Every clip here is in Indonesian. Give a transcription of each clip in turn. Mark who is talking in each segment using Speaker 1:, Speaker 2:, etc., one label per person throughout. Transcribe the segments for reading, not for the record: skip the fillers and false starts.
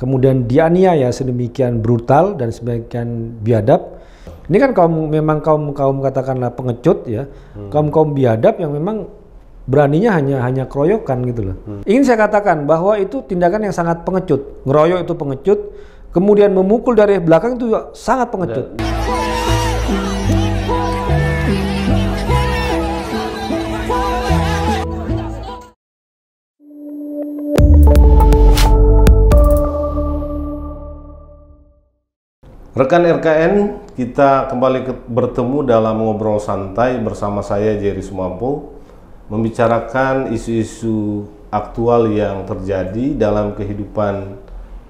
Speaker 1: kemudian dianiaya sedemikian brutal dan sedemikian biadab. Ini kan memang kaum katakanlah pengecut ya, kaum biadab yang memang beraninya hanya keroyokan gitu loh. Ingin saya katakan bahwa itu tindakan yang sangat pengecut. Ngeroyok itu pengecut, kemudian memukul dari belakang itu juga sangat pengecut.
Speaker 2: Rekan RKN, kita kembali bertemu dalam ngobrol santai bersama saya Jerry Sumampo, membicarakan isu-isu aktual yang terjadi dalam kehidupan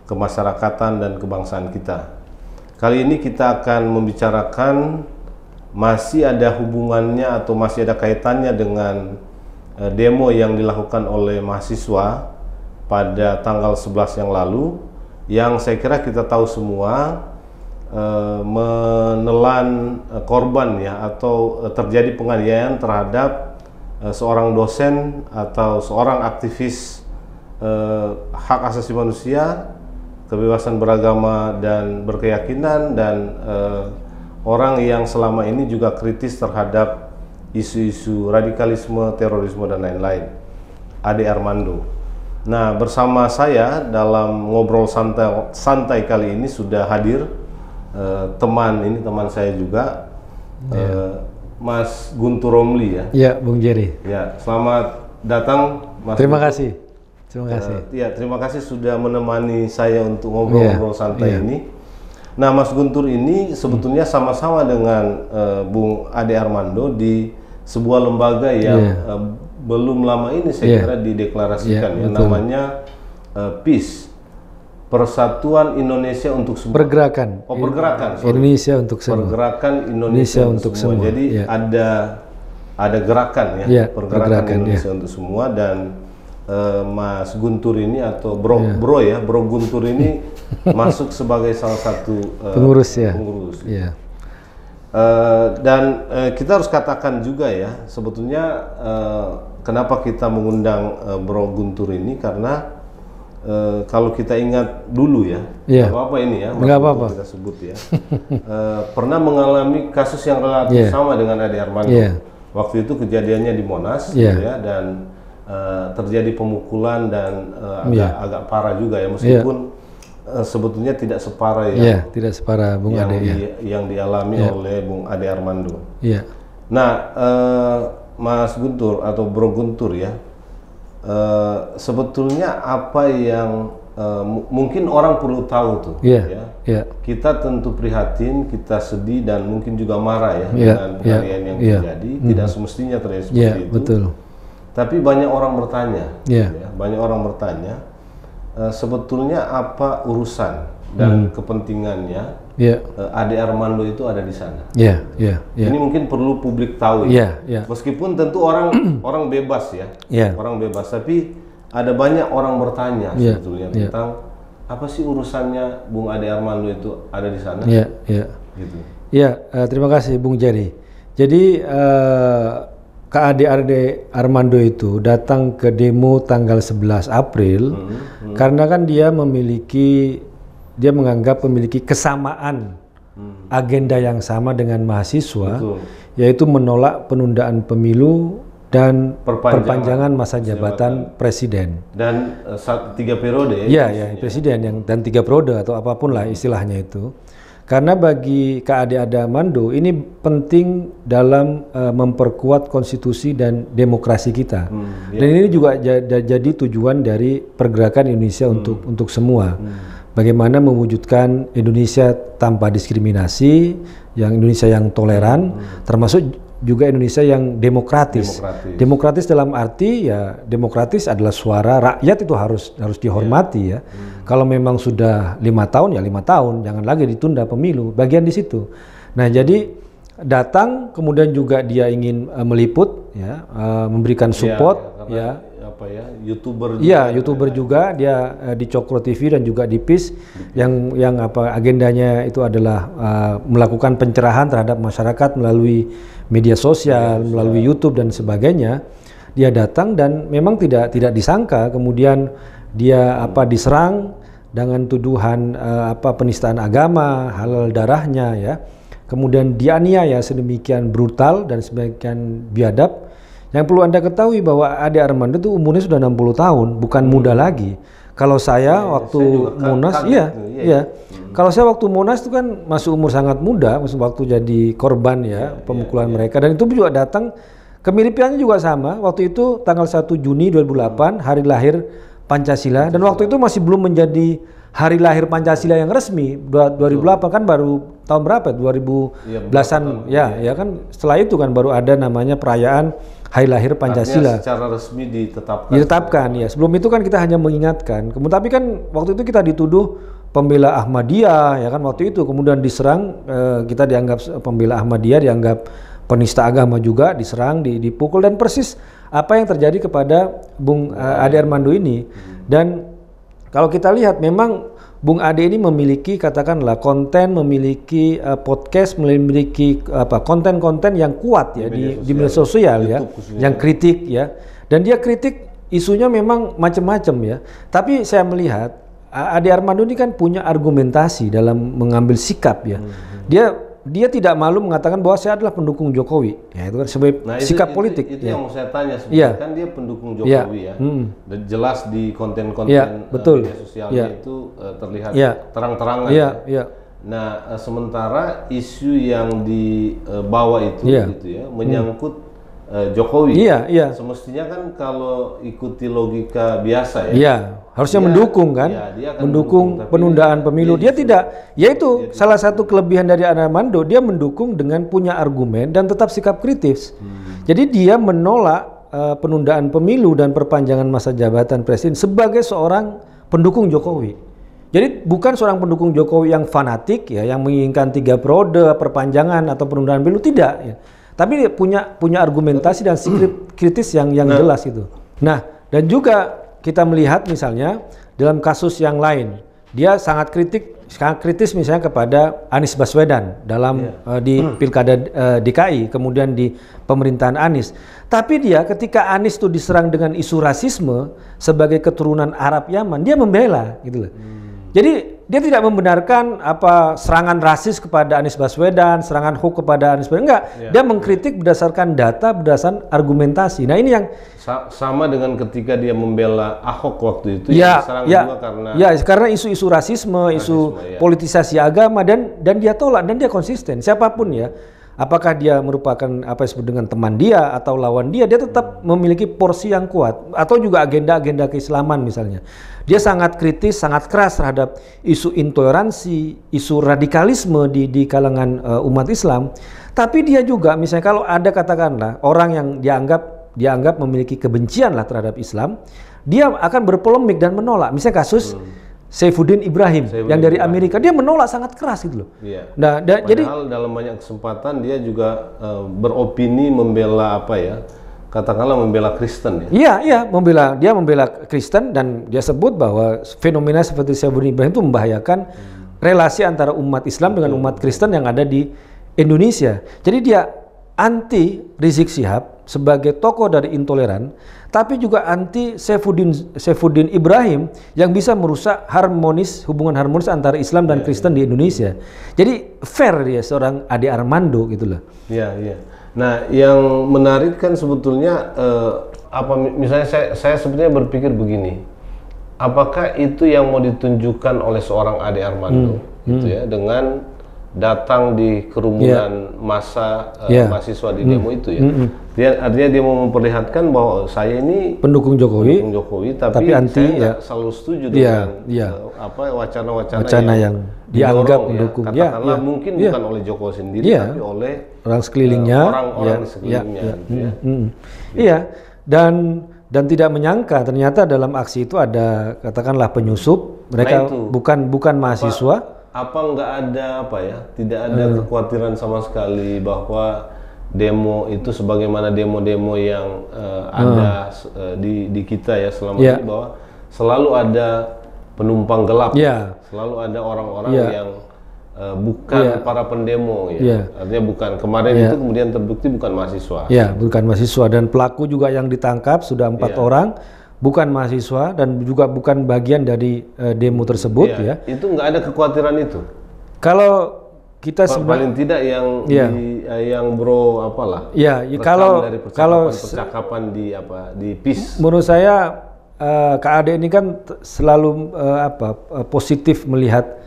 Speaker 2: kemasyarakatan dan kebangsaan kita. Kali ini kita akan membicarakan masih ada hubungannya atau masih ada kaitannya dengan demo yang dilakukan oleh mahasiswa pada tanggal 11 yang lalu, yang saya kira kita tahu semua menelan korban ya, atau terjadi penganiayaan terhadap seorang dosen atau seorang aktivis hak asasi manusia, kebebasan beragama dan berkeyakinan, dan orang yang selama ini juga kritis terhadap isu-isu radikalisme, terorisme dan lain-lain, Ade Armando. Nah, bersama saya dalam ngobrol santai kali ini sudah hadir teman saya juga, Mas Guntur Romli ya.
Speaker 1: Ya, Bung Jerry.
Speaker 2: Ya, selamat datang Mas.
Speaker 1: Terima kasih. Ya,
Speaker 2: terima kasih sudah menemani saya untuk ngobrol-ngobrol santai ini. Nah, Mas Guntur ini sebetulnya sama-sama dengan Bung Ade Armando di sebuah lembaga yang belum lama ini saya kira dideklarasikan ya, namanya PIS. Persatuan Indonesia untuk Semua.
Speaker 1: Pergerakan.
Speaker 2: Pergerakan.
Speaker 1: Indonesia untuk Semua.
Speaker 2: Pergerakan Indonesia untuk semua. Jadi ada gerakan ya, pergerakan Indonesia untuk semua, dan Mas Guntur ini atau Bro Guntur ini masuk sebagai salah satu
Speaker 1: pengurus ya.
Speaker 2: Pengurus. Ya. Dan kita harus katakan juga ya, sebetulnya kenapa kita mengundang Bro Guntur ini, karena kalau kita ingat dulu ya, apa ini ya, kita sebut ya, pernah mengalami kasus yang relatif sama dengan Ade Armando. Waktu itu kejadiannya di Monas, gitu ya, dan terjadi pemukulan dan agak parah juga ya, meskipun sebetulnya tidak separah ya,
Speaker 1: tidak separah Bung Ade
Speaker 2: yang dialami oleh Bung Ade Armando. Nah, Mas Guntur atau Bro Guntur ya, sebetulnya apa yang mungkin orang perlu tahu tuh kita tentu prihatin, kita sedih dan mungkin juga marah ya dengan penganiayaan yang terjadi. Tidak semestinya terjadi seperti itu, betul. Tapi banyak orang bertanya banyak orang bertanya sebetulnya apa urusan dan kepentingannya Ade Armando itu ada di sana. Ini mungkin perlu publik tahu ya. Meskipun tentu orang bebas ya, orang bebas, tapi ada banyak orang bertanya sebetulnya tentang apa sih urusannya Bung Ade Armando itu ada di sana. Gitu.
Speaker 1: Terima kasih Bung Jerry. Jadi Kak Ade Armando itu datang ke demo tanggal 11 April karena kan dia menganggap memiliki kesamaan agenda yang sama dengan mahasiswa. Betul. Yaitu menolak penundaan pemilu dan perpanjangan masa jabatan presiden.
Speaker 2: Dan 3 periode
Speaker 1: presiden dan 3 periode atau apapun lah istilahnya itu. Karena bagi Kak Ade Armando ini penting dalam memperkuat konstitusi dan demokrasi kita. Dan ini juga jadi tujuan dari pergerakan Indonesia untuk semua. Bagaimana mewujudkan Indonesia tanpa diskriminasi, Indonesia yang toleran, termasuk juga Indonesia yang demokratis. Demokratis dalam arti demokratis adalah suara rakyat, itu harus dihormati ya. Kalau memang sudah 5 tahun 5 tahun, jangan lagi ditunda pemilu. Bagian di situ. Nah, jadi datang kemudian juga dia ingin meliput memberikan support YouTuber juga dia di Cokro TV dan juga di PIS yang agendanya itu adalah melakukan pencerahan terhadap masyarakat melalui media sosial, melalui YouTube dan sebagainya. Dia datang dan memang tidak disangka kemudian dia diserang dengan tuduhan penistaan agama, halal darahnya ya. Kemudian dianiaya sedemikian brutal dan sedemikian biadab. Yang perlu Anda ketahui bahwa Ade Armando itu umurnya sudah 60 tahun, bukan muda lagi. Kalau saya waktu Monas, kalau saya waktu Monas itu kan masih umur sangat muda, waktu jadi korban pemukulan mereka, dan itu juga datang, kemiripannya juga sama. Waktu itu tanggal 1 Juni 2008, hari lahir Pancasila, dan waktu itu masih belum menjadi hari lahir Pancasila yang resmi. 2008 kan baru tahun berapa? 2010-an ya kan, setelah itu kan baru ada namanya perayaan hari lahir Pancasila.
Speaker 2: Artinya secara resmi
Speaker 1: ditetapkan ya. Sebelum itu kan kita hanya mengingatkan. Kemudian tapi kan waktu itu kita dituduh pembela Ahmadiyah ya kan waktu itu, kemudian diserang, kita dianggap pembela Ahmadiyah, dianggap penista agama juga, diserang, dipukul, dan persis apa yang terjadi kepada Bung Ade Armando ini. Dan kalau kita lihat memang Bung Ade ini memiliki katakanlah konten, memiliki podcast, memiliki konten-konten yang kuat ya di media sosial ya, yang kritik ya. Dan dia kritik isunya memang macam-macam ya. Tapi saya melihat Ade Armando ini kan punya argumentasi dalam mengambil sikap ya. Dia tidak malu mengatakan bahwa saya adalah pendukung Jokowi. Ya, itu kan sebagai sikap politik.
Speaker 2: Itu yang mau saya tanya sebenarnya, kan dia pendukung Jokowi ya. Dan jelas di konten-konten media sosialnya itu terlihat terang-terangan. Nah, sementara isu yang dibawa itu gitu ya, menyangkut Jokowi. Semestinya kan kalau ikuti logika biasa
Speaker 1: harusnya mendukung kan, mendukung penundaan pemilu. Dia tidak, yaitu salah satu kelebihan dari Ade Armando, dia mendukung dengan punya argumen dan tetap sikap kritis. Jadi dia menolak penundaan pemilu dan perpanjangan masa jabatan presiden sebagai seorang pendukung Jokowi. Jadi bukan seorang pendukung Jokowi yang fanatik ya, yang menginginkan 3 periode, perpanjangan atau penundaan pemilu, tidak ya. Tapi dia punya argumentasi dan sikap kritis yang jelas itu. Nah, dan juga kita melihat misalnya dalam kasus yang lain, dia sangat kritis misalnya kepada Anies Baswedan dalam di Pilkada DKI, kemudian di pemerintahan Anies. Tapi dia ketika Anies itu diserang dengan isu rasisme sebagai keturunan Arab Yaman, dia membela gitu loh. Jadi dia tidak membenarkan serangan rasis kepada Anies Baswedan, serangan hoax kepada Anies Baswedan, enggak. Dia mengkritik berdasarkan data, berdasarkan argumentasi. Nah, ini yang
Speaker 2: sama dengan ketika dia membela Ahok waktu itu yang diserang juga
Speaker 1: karena isu-isu rasisme, isu politisasi agama, dan dia tolak, dan dia konsisten. Siapapun ya, apakah dia merupakan apa yang disebut dengan teman dia atau lawan dia tetap memiliki porsi yang kuat, atau juga agenda-agenda keislaman misalnya. Dia sangat kritis, sangat keras terhadap isu intoleransi, isu radikalisme di kalangan umat Islam. Tapi dia juga misalnya kalau ada katakanlah orang yang dianggap memiliki kebencian lah terhadap Islam, dia akan berpolemik dan menolak. Misalnya kasus Saifuddin Ibrahim yang dari Amerika, dia menolak sangat keras gitu loh.
Speaker 2: Nah, jadi dalam banyak kesempatan dia juga beropini membela katakanlah membela Kristen ya.
Speaker 1: Dia membela Kristen, dan dia sebut bahwa fenomena seperti Saifuddin Ibrahim itu membahayakan relasi antara umat Islam dengan umat Kristen yang ada di Indonesia. Jadi dia anti Rizik Syihab sebagai tokoh dari intoleran, tapi juga anti Saifuddin Ibrahim yang bisa merusak hubungan harmonis antara Islam dan Kristen di Indonesia. Jadi fair dia seorang Ade Armando gitu loh.
Speaker 2: Nah, yang menarik kan sebetulnya misalnya saya sebetulnya berpikir begini, apakah itu yang mau ditunjukkan oleh seorang Ade Armando gitu ya, dengan datang di kerumunan massa mahasiswa di demo itu ya. Artinya dia mau memperlihatkan bahwa saya ini
Speaker 1: pendukung Jokowi
Speaker 2: tapi anti, saya selalu setuju dengan wacana yang
Speaker 1: dianggap mendukung.
Speaker 2: Katakanlah mungkin bukan oleh Jokowi sendiri, tapi oleh
Speaker 1: orang sekelilingnya.
Speaker 2: Orang-orang sekelilingnya.
Speaker 1: Dan tidak menyangka ternyata dalam aksi itu ada katakanlah penyusup. Mereka bukan mahasiswa.
Speaker 2: Apa nggak ada tidak ada kekhawatiran sama sekali bahwa demo itu sebagaimana demo-demo yang ada di kita ya selama ini, bahwa selalu ada penumpang gelap, selalu ada orang-orang yang bukan para pendemo ya. Artinya bukan, kemarin itu kemudian terbukti bukan mahasiswa.
Speaker 1: Bukan mahasiswa, dan pelaku juga yang ditangkap sudah 4 orang. bukan mahasiswa dan juga bukan bagian dari demo tersebut ya.
Speaker 2: Itu nggak ada kekhawatiran itu.
Speaker 1: Kalau kita
Speaker 2: paling tidak yang yang bro apalah.
Speaker 1: Ya, kalau
Speaker 2: percakapan di PIS.
Speaker 1: Menurut saya KAD ini kan selalu positif melihat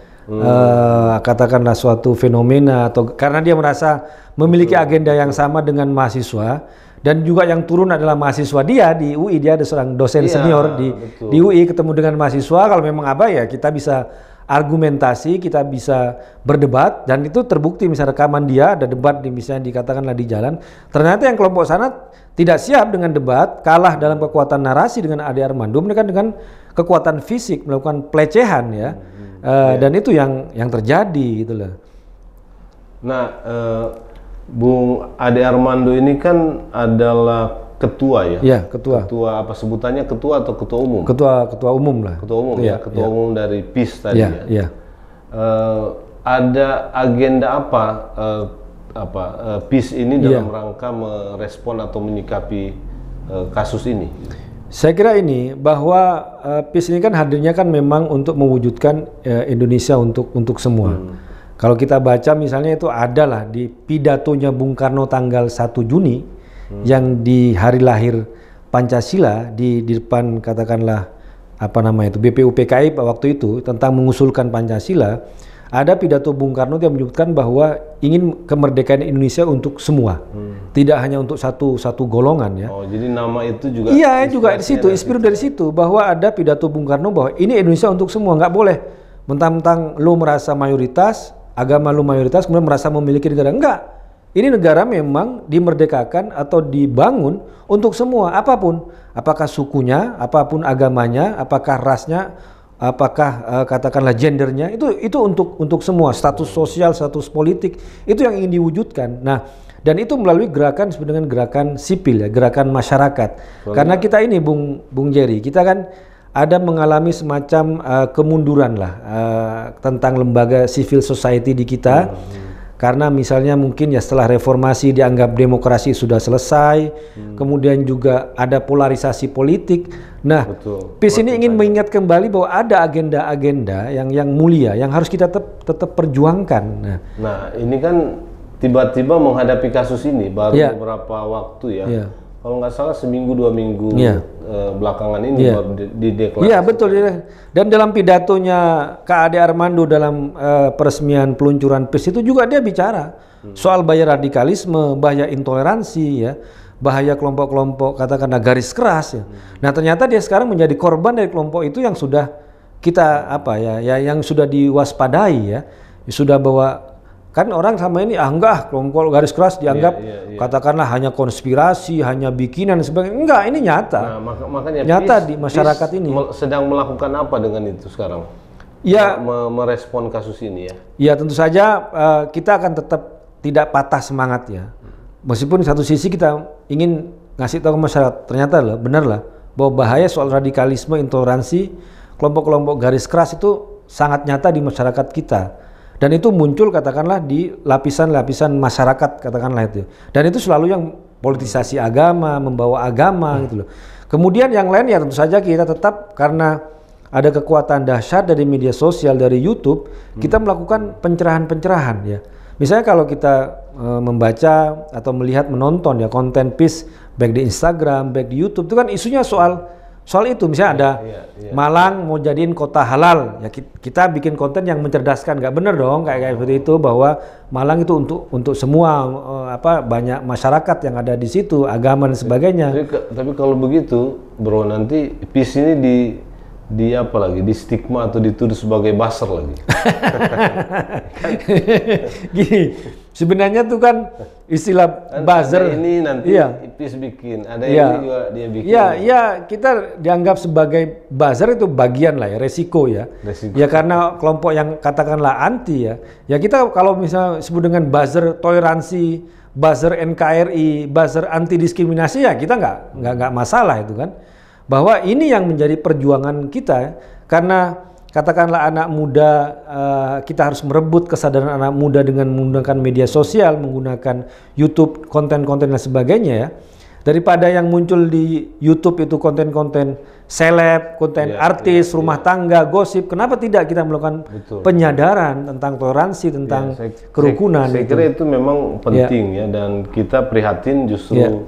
Speaker 1: katakanlah suatu fenomena atau karena dia merasa memiliki agenda yang sama dengan mahasiswa dan juga yang turun adalah mahasiswa dia di UI, dia ada seorang dosen senior di UI ketemu dengan mahasiswa. Kalau memang ya kita bisa argumentasi, kita bisa berdebat dan itu terbukti misalnya rekaman dia ada debat misalnya dikatakanlah di jalan, ternyata yang kelompok sana tidak siap dengan debat, kalah dalam kekuatan narasi dengan Ade Armando, mereka dengan kekuatan fisik melakukan pelecehan ya. Dan itu yang terjadi gitu loh.
Speaker 2: Nah, Bung Ade Armando ini kan adalah ketua ya?
Speaker 1: Iya, ketua.
Speaker 2: Ketua apa sebutannya, ketua atau ketua umum?
Speaker 1: Ketua umum lah.
Speaker 2: Ketua umum ketua umum dari PIS tadi
Speaker 1: ya. Iya.
Speaker 2: Ada agenda PIS ini dalam rangka merespon atau menyikapi kasus ini?
Speaker 1: Saya kira ini bahwa PIS ini kan hadirnya kan memang untuk mewujudkan Indonesia untuk semua. Kalau kita baca misalnya itu adalah di pidatonya Bung Karno tanggal 1 Juni yang di hari lahir Pancasila di depan katakanlah BPUPKI waktu itu tentang mengusulkan Pancasila, ada pidato Bung Karno yang menyebutkan bahwa ingin kemerdekaan Indonesia untuk semua, tidak hanya untuk satu golongan ya.
Speaker 2: Oh, jadi nama itu juga?
Speaker 1: Iya, juga di situ, inspirasi dari situ bahwa ada pidato Bung Karno bahwa ini Indonesia untuk semua, nggak boleh mentang-mentang lo merasa mayoritas, agama lo mayoritas, kemudian merasa memiliki negara. Enggak. Ini negara memang dimerdekakan atau dibangun untuk semua, apapun. Apakah sukunya, apapun agamanya, apakah rasnya, apakah katakanlah gendernya, itu untuk semua. Status sosial, status politik, itu yang ingin diwujudkan. Nah, dan itu melalui gerakan disebut dengan gerakan sipil ya, gerakan masyarakat. Karena kita ini Bung Jerry, kita kan ada mengalami semacam kemunduran lah tentang lembaga civil society di kita. Karena misalnya mungkin ya setelah reformasi dianggap demokrasi sudah selesai, kemudian juga ada polarisasi politik. Nah, PIS ini ingin mengingat kembali bahwa ada agenda-agenda yang mulia yang harus kita tetap perjuangkan.
Speaker 2: Nah, ini kan tiba-tiba menghadapi kasus ini baru beberapa waktu ya. Kalau nggak salah seminggu 2 minggu belakangan ini baru dideklarasikan. Iya
Speaker 1: betul. Dan dalam pidatonya Kak Ade Armando dalam peresmian peluncuran PIS itu juga dia bicara soal bahaya radikalisme, bahaya intoleransi ya, bahaya kelompok-kelompok katakanlah garis keras ya. Nah ternyata dia sekarang menjadi korban dari kelompok itu yang sudah kita yang sudah diwaspadai ya, sudah bahwa kan orang sama ini enggak kelompok garis keras dianggap katakanlah hanya konspirasi, hanya bikinan dan sebagainya. Enggak, ini nyata.
Speaker 2: Nah, makanya
Speaker 1: nyata di masyarakat ini.
Speaker 2: Sedang melakukan apa dengan itu sekarang?
Speaker 1: Ya,
Speaker 2: merespon kasus ini ya.
Speaker 1: Ya, tentu saja kita akan tetap tidak patah semangat ya. Meskipun di satu sisi kita ingin ngasih tahu ke masyarakat, ternyata benar lah bahwa bahaya soal radikalisme, intoleransi, kelompok-kelompok garis keras itu sangat nyata di masyarakat kita. Dan itu muncul katakanlah di lapisan-lapisan masyarakat katakanlah itu. Dan itu selalu yang politisasi agama, membawa agama gitu loh. Kemudian yang lain ya tentu saja kita tetap karena ada kekuatan dahsyat dari media sosial, dari YouTube, kita melakukan pencerahan-pencerahan ya. Misalnya kalau kita membaca atau melihat menonton ya konten PIS baik di Instagram, baik di YouTube itu kan isunya soal itu misalnya ada Malang mau jadiin kota halal ya, kita bikin konten yang mencerdaskan, nggak bener dong kayak seperti itu bahwa Malang itu untuk semua banyak masyarakat yang ada di situ, agama dan sebagainya.
Speaker 2: Tapi kalau begitu bro, nanti PIS ini di stigma atau dituduh sebagai buzzer lagi.
Speaker 1: Gini, sebenarnya tuh kan istilah buzzer
Speaker 2: ini nanti PIS bikin, ada ini juga dia bikin.
Speaker 1: Ya kita dianggap sebagai buzzer itu bagian lah ya, resiko ya. Ya karena kelompok yang katakanlah anti ya. Ya kita kalau misalnya sebut dengan buzzer toleransi, buzzer NKRI, buzzer anti diskriminasi ya kita nggak masalah itu kan. Bahwa ini yang menjadi perjuangan kita karena katakanlah anak muda, kita harus merebut kesadaran anak muda dengan menggunakan media sosial, menggunakan YouTube, konten-konten dan sebagainya ya. Daripada yang muncul di YouTube itu konten-konten seleb, konten artis, rumah tangga, gosip, kenapa tidak kita melakukan penyadaran tentang toleransi, tentang kerukunan?
Speaker 2: Saya kira itu memang penting ya, dan kita prihatin justru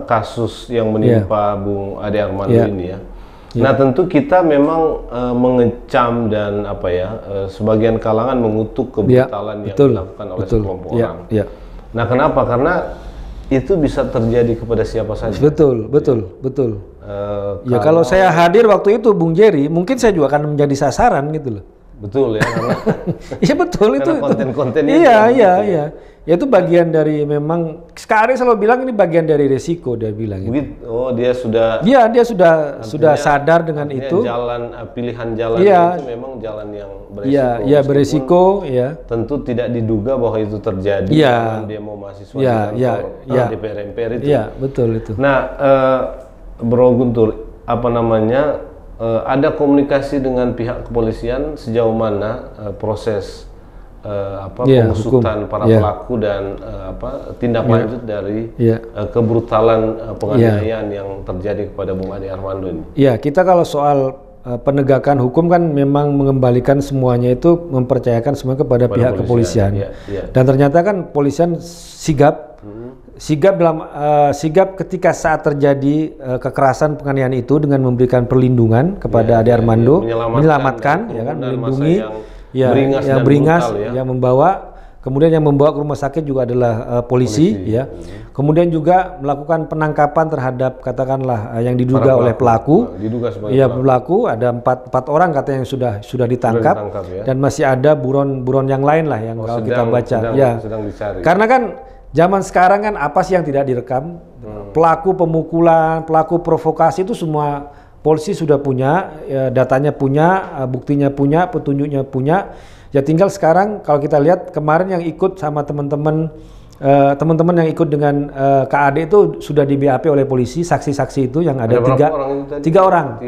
Speaker 2: kasus yang menimpa Bung Ade Armando ini ya. Nah tentu kita memang mengecam dan sebagian kalangan mengutuk kebrutalan yang dilakukan oleh sekelompok orang. Nah kenapa? Karena itu bisa terjadi kepada siapa saja.
Speaker 1: Betul. Ya kalau saya hadir waktu itu Bung Jerry, mungkin saya juga akan menjadi sasaran gitu loh.
Speaker 2: Betul ya, karena
Speaker 1: iya betul itu.
Speaker 2: Konten-kontennya.
Speaker 1: Iya. Ya itu bagian dari memang sekarang selalu bilang ini bagian dari resiko, dia bilang gitu.
Speaker 2: Oh, dia sudah.
Speaker 1: Iya, dia sudah sadar dengan itu.
Speaker 2: Pilihan jalan itu memang jalan yang beresiko.
Speaker 1: Iya, beresiko ya.
Speaker 2: Tentu tidak diduga bahwa itu terjadi dalam demo mahasiswa di kantor DPR MPR itu.
Speaker 1: Iya, betul itu.
Speaker 2: Nah, Bro Guntur, ada komunikasi dengan pihak kepolisian sejauh mana proses pengusutan para pelaku dan tindak lanjut dari kebrutalan penganiayaan yang terjadi kepada Bung Ade Armando ini?
Speaker 1: Iya, kita kalau soal penegakan hukum kan memang mengembalikan semuanya itu mempercayakan semua kepada pihak kepolisian. Dan ternyata kan polisian sigap ketika saat terjadi kekerasan penganiayaan itu dengan memberikan perlindungan kepada Ade Armando, menyelamatkan ya kan, melindungi yang beringas yang membawa, kemudian yang membawa ke rumah sakit juga adalah polisi ya. Kemudian juga melakukan penangkapan terhadap katakanlah yang diduga oleh pelaku. Pelaku ada empat orang katanya yang sudah ditangkap dan masih ada buron yang lain lah yang kalau kita baca sedang dicari. Karena kan zaman sekarang kan apa sih yang tidak direkam? Pelaku pemukulan, pelaku provokasi itu semua polisi sudah punya, datanya punya, buktinya punya, petunjuknya punya. Ya tinggal sekarang kalau kita lihat kemarin yang ikut sama teman-teman yang ikut dengan KAD itu sudah di BAP oleh polisi, saksi-saksi itu yang ada tiga orang,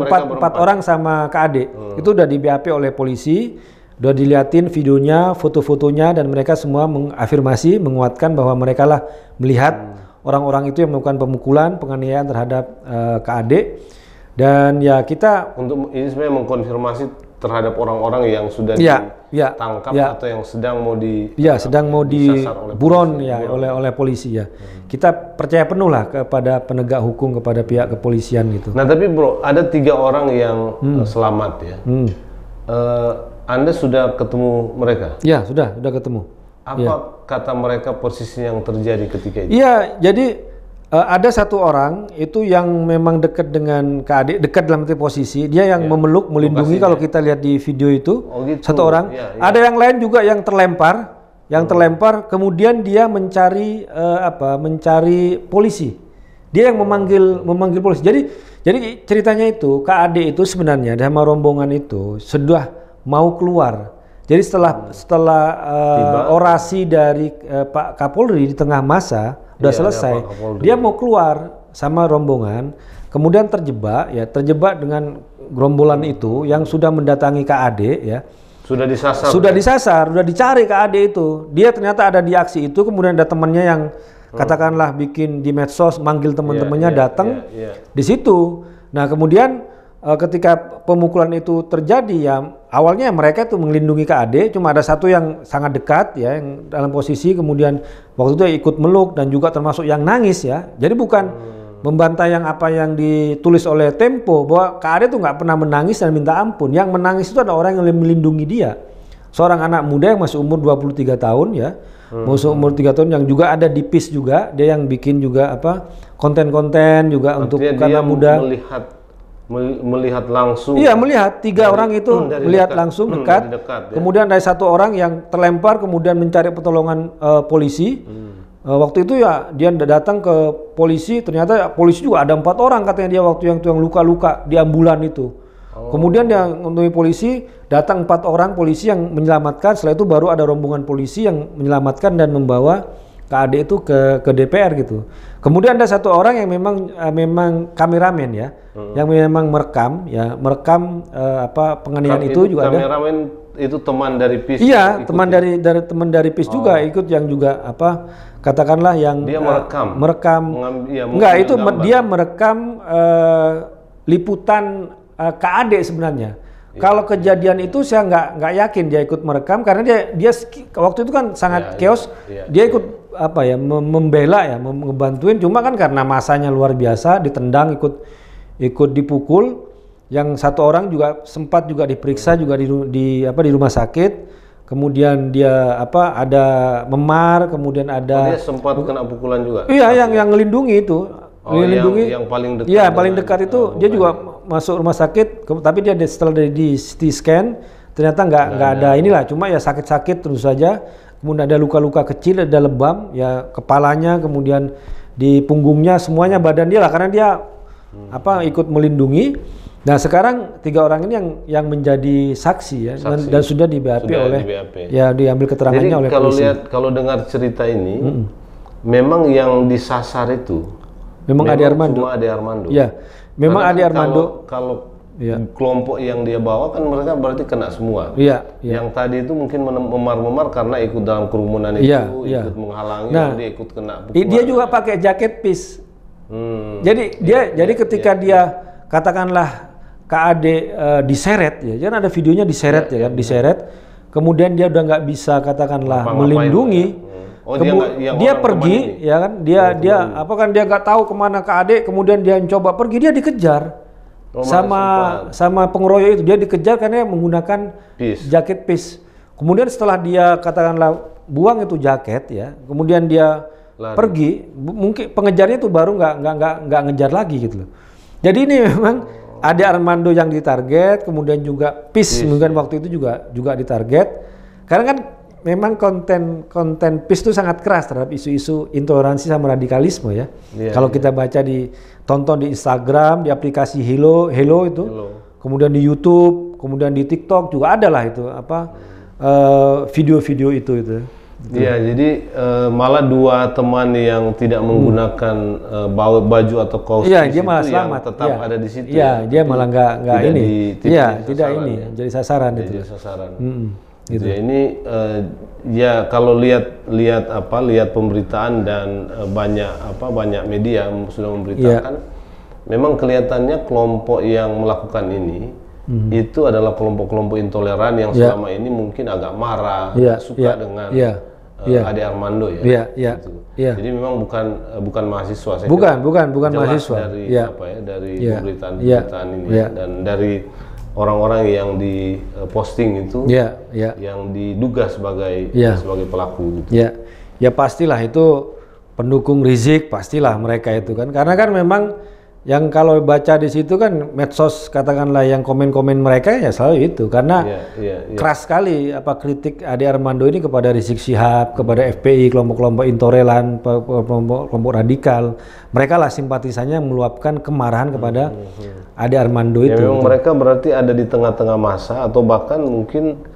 Speaker 1: empat orang sama KAD itu udah di BAP oleh polisi, udah diliatin videonya, foto-fotonya, dan mereka semua mengafirmasi, menguatkan bahwa mereka lah melihat orang-orang itu yang melakukan pemukulan, penganiayaan terhadap KAD. Dan ya kita
Speaker 2: untuk ini sebenarnya mengkonfirmasi terhadap orang-orang yang sudah ditangkap atau yang sedang mau
Speaker 1: diburon oleh polisi ya. Kita percaya penuh lah kepada penegak hukum, kepada pihak kepolisian gitu.
Speaker 2: Nah tapi Bro, ada 3 orang yang selamat ya. Anda sudah ketemu mereka?
Speaker 1: Ya sudah ketemu.
Speaker 2: Apa kata mereka posisi yang terjadi ketika itu?
Speaker 1: Iya, jadi ada satu orang itu yang memang dekat dengan KAD, dekat dalam posisi, dia yang memeluk, melindungi kalau kita lihat di video itu. Satu orang. Ada yang lain juga yang terlempar, kemudian dia mencari polisi. Dia yang memanggil polisi. Jadi ceritanya itu KAD itu sebenarnya sama rombongan itu sudah mau keluar. Jadi setelah orasi dari Pak Kapolri di tengah masa udah selesai, dia mau keluar sama rombongan, kemudian terjebak dengan gerombolan itu yang sudah mendatangi KAD ya. Sudah disasar, sudah dicari KAD itu. Dia ternyata ada di aksi itu, kemudian ada temannya yang katakanlah bikin di medsos, manggil teman-temannya datang di situ. Nah kemudian ketika pemukulan itu terjadi ya awalnya mereka itu melindungi KAD, cuma ada satu yang sangat dekat ya yang dalam posisi, kemudian waktu itu ikut meluk dan juga termasuk yang nangis ya. Jadi bukan membantah yang apa yang ditulis oleh Tempo bahwa KAD itu nggak pernah menangis dan minta ampun. Yang menangis itu ada orang yang melindungi dia, seorang anak muda yang masih umur 23 tahun ya. Masih umur 3 tahun yang juga ada di PIS juga, dia yang bikin juga konten-konten juga. Artinya untuk karena muda
Speaker 2: melihat langsung.
Speaker 1: Iya, melihat 3 orang itu melihat langsung dekat. Kemudian ada satu orang yang terlempar, kemudian mencari pertolongan polisi. Waktu itu ya dia datang ke polisi, ternyata polisi juga ada 4 orang katanya dia waktu yang luka-luka di ambulan itu. Kemudian dia menemui polisi, datang 4 orang polisi yang menyelamatkan. Setelah itu baru ada rombongan polisi yang menyelamatkan dan membawa KAD itu ke DPR gitu. Kemudian ada satu orang yang memang kameramen ya, yang memang merekam penganiayaan itu juga
Speaker 2: kameramen itu teman dari PIS.
Speaker 1: Iya, teman dari PIS juga ikut, yang juga apa, katakanlah yang
Speaker 2: dia merekam.
Speaker 1: Enggak, itu dia merekam liputan KAD sebenarnya. Kalau kejadian itu saya nggak yakin dia ikut merekam, karena dia waktu itu kan sangat chaos. Dia ikut apa ya, membela ya, ngebantuin, cuma kan karena masanya luar biasa, ditendang, ikut dipukul. Yang satu orang juga sempat juga diperiksa juga di rumah sakit. Kemudian dia ada memar, kemudian ada
Speaker 2: dia sempat kena pukulan juga.
Speaker 1: Iya, yang ngelindungi itu. Melindungi
Speaker 2: yang paling dekat.
Speaker 1: Iya, paling dekat itu dia juga masuk rumah sakit, tapi dia setelah di CT scan ternyata nggak ada inilah, cuma ya sakit-sakit terus saja. Kemudian ada luka-luka kecil, ada lebam ya kepalanya, kemudian di punggungnya, semuanya badan dia lah, karena dia ikut melindungi. Nah sekarang 3 orang ini yang menjadi saksi ya, dan sudah di BAP ya, diambil keterangannya oleh polisi.
Speaker 2: Kalau dengar cerita ini, memang yang disasar itu
Speaker 1: memang Ade Armando.
Speaker 2: Cuma Ade Armando.
Speaker 1: Ya, memang Ade Armando.
Speaker 2: Kalau kelompok yang dia bawa kan mereka berarti kena semua.
Speaker 1: Iya.
Speaker 2: Yang tadi itu mungkin memar-memar karena ikut dalam kerumunan itu, ikut menghalangi, dia ikut kena pukulan.
Speaker 1: Dia juga pakai jaket PIS. Jadi ketika dia katakanlah KAD diseret ya, kan ada videonya diseret diseret. Kemudian dia udah nggak bisa katakanlah melindungi. Dia pergi ya kan, dia dia nggak tahu kemana KAD, kemudian dia coba pergi, dia dikejar sama pengeroyok itu, dia dikejar karena menggunakan jaket PIS. Kemudian setelah dia katakanlah buang itu jaket ya, kemudian dia pergi, mungkin pengejarnya itu baru nggak ngejar lagi gitu loh. Jadi ini memang Ade Armando yang ditarget, kemudian juga PIS mungkin waktu itu juga ditarget, karena kan memang konten PIS itu sangat keras terhadap isu-isu intoleransi sama radikalisme ya. Kalau kita baca tonton di Instagram, di aplikasi Hello itu, kemudian di YouTube, kemudian di TikTok juga ada lah itu video-video itu.
Speaker 2: Iya, jadi malah 2 teman yang tidak menggunakan baju atau kaos
Speaker 1: dia malah selamat,
Speaker 2: yang tetap ada di situ.
Speaker 1: Iya, dia malah nggak ini. Tidak ini jadi sasaran itu.
Speaker 2: Jadi sasaran. Gitu. Ya, ini kalau lihat pemberitaan dan banyak media sudah memberitakan, memang kelihatannya kelompok yang melakukan ini itu adalah kelompok-kelompok intoleran yang selama ini mungkin agak marah, suka dengan Ade Armando ya. Gitu. Jadi memang bukan mahasiswa.
Speaker 1: Bukan mahasiswa.
Speaker 2: Dari pemberitaan ini dan dari orang-orang yang di posting itu, yang diduga sebagai pelaku. Gitu.
Speaker 1: Ya pastilah itu pendukung Rizik, pastilah mereka itu kan, karena kan memang yang kalau baca di situ kan medsos katakanlah yang komen-komen mereka ya selalu itu, karena keras sekali kritik Ade Armando ini kepada Rizik Syihab, kepada FPI, kelompok-kelompok intoleran, kelompok radikal. Mereka lah simpatisannya meluapkan kemarahan kepada Ade Armando itu.
Speaker 2: Memang mereka berarti ada di tengah-tengah masa atau bahkan mungkin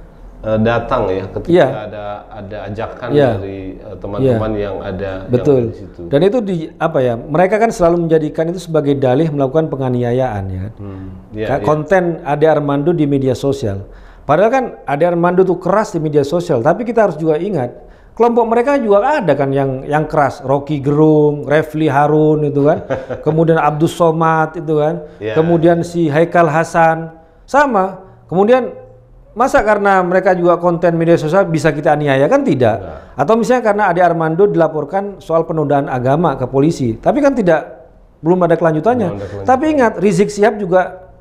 Speaker 2: datang ya ketika ada ajakan dari teman-teman yang ada
Speaker 1: di situ. Dan itu mereka kan selalu menjadikan itu sebagai dalih melakukan penganiayaan ya. Konten Ade Armando di media sosial. Padahal kan Ade Armando tuh keras di media sosial, tapi kita harus juga ingat kelompok mereka juga ada kan yang keras, Rocky Gerung, Refli Harun itu kan, kemudian Abdus Somad itu kan, kemudian si Haikal Hasan sama, kemudian masa karena mereka juga konten media sosial bisa kita aniaya kan tidak? Atau misalnya karena Ade Armando dilaporkan soal penodaan agama ke polisi, tapi kan belum ada kelanjutannya. Tapi ingat, Rizik Syihab juga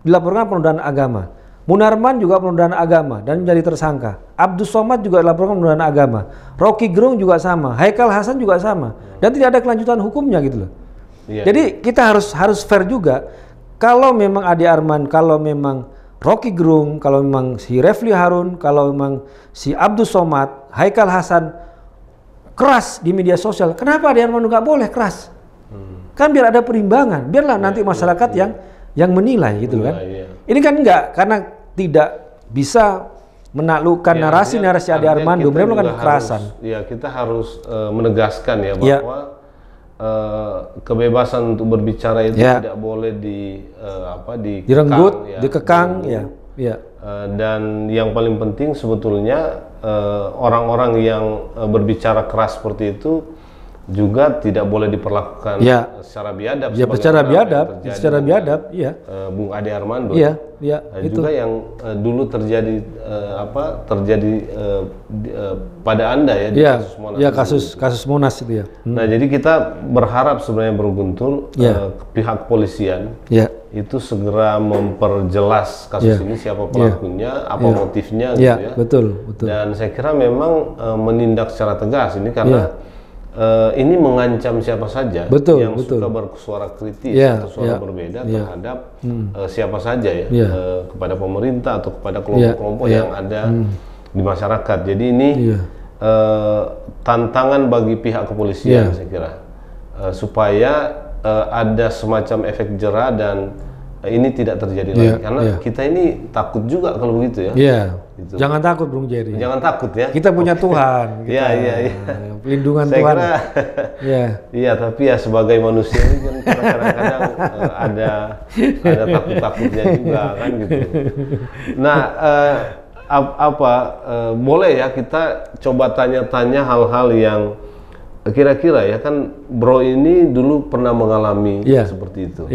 Speaker 1: dilaporkan penodaan agama, Munarman juga penodaan agama dan menjadi tersangka, Abdus Somad juga dilaporkan penodaan agama, Rocky Gerung juga sama, Haikal Hasan juga sama, dan tidak ada kelanjutan hukumnya gitu loh. Jadi kita harus fair juga. Kalau memang Ade Armando, kalau memang Rocky Gerung, kalau memang si Refli Harun, kalau memang si Abdus Somad, Haikal Hasan keras di media sosial, kenapa Ade Armando nggak boleh keras? Kan biar ada perimbangan, biarlah nanti masyarakat yang menilai gitu kan. Ini kan enggak, karena tidak bisa menaklukkan narasi-narasi Ade Armando, mereka kan kekerasan.
Speaker 2: Kita harus menegaskan bahwa kebebasan untuk berbicara itu tidak boleh direnggut,
Speaker 1: dikekang,
Speaker 2: Dan yang paling penting sebetulnya orang-orang yang berbicara keras seperti itu juga tidak boleh diperlakukan secara biadab.
Speaker 1: Ya, secara biadab, iya.
Speaker 2: Bung Ade Armando.
Speaker 1: Iya, itu.
Speaker 2: Juga yang dulu terjadi pada Anda ya di kasus Monas.
Speaker 1: Iya, kasus Monas itu ya.
Speaker 2: Nah, jadi kita berharap sebenarnya Bro Guntur, pihak polisian itu segera memperjelas kasus ini, siapa pelakunya, apa motifnya gitu ya.
Speaker 1: Betul.
Speaker 2: Dan saya kira memang menindak secara tegas ini karena ini mengancam siapa saja yang suka bersuara kritis atau suara berbeda terhadap siapa saja kepada pemerintah atau kepada kelompok-kelompok yang ada di masyarakat. Jadi ini tantangan bagi pihak kepolisian saya kira supaya ada semacam efek jera dan ini tidak terjadi lagi karena kita ini takut juga kalau begitu ya.
Speaker 1: Gitu. Jangan takut Bung Jerry.
Speaker 2: Jangan takut ya.
Speaker 1: Kita punya Tuhan.
Speaker 2: Iya.
Speaker 1: Pelindungan
Speaker 2: saya
Speaker 1: Tuhan.
Speaker 2: Iya, tapi ya sebagai manusia ini kan kadang-kadang ada takut-takutnya juga kan gitu. Nah, boleh ya kita coba tanya-tanya hal-hal yang kira-kira ya kan Bro ini dulu pernah mengalami seperti itu.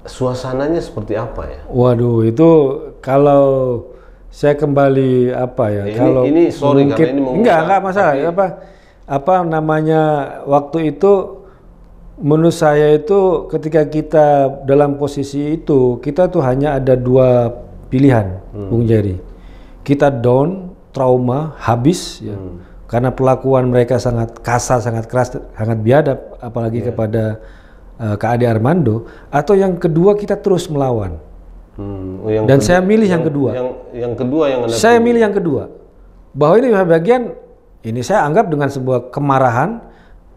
Speaker 2: Suasananya seperti apa ya?
Speaker 1: Waduh, itu kalau saya kembali kalau
Speaker 2: ini sorry
Speaker 1: mungkin,
Speaker 2: karena ini
Speaker 1: enggak masalah. Apa namanya waktu itu menurut saya itu ketika kita dalam posisi itu kita tuh hanya ada dua pilihan, Bung Jerry. Kita down, trauma, habis ya. Karena perlakuan mereka sangat kasar, sangat keras, sangat biadab apalagi kepada Kak Ade Armando, atau yang kedua kita terus melawan. Dan saya milih yang kedua.
Speaker 2: Yang kedua yang Anda
Speaker 1: saya milih yang kedua. Bahwa ini bagian ini saya anggap dengan sebuah kemarahan,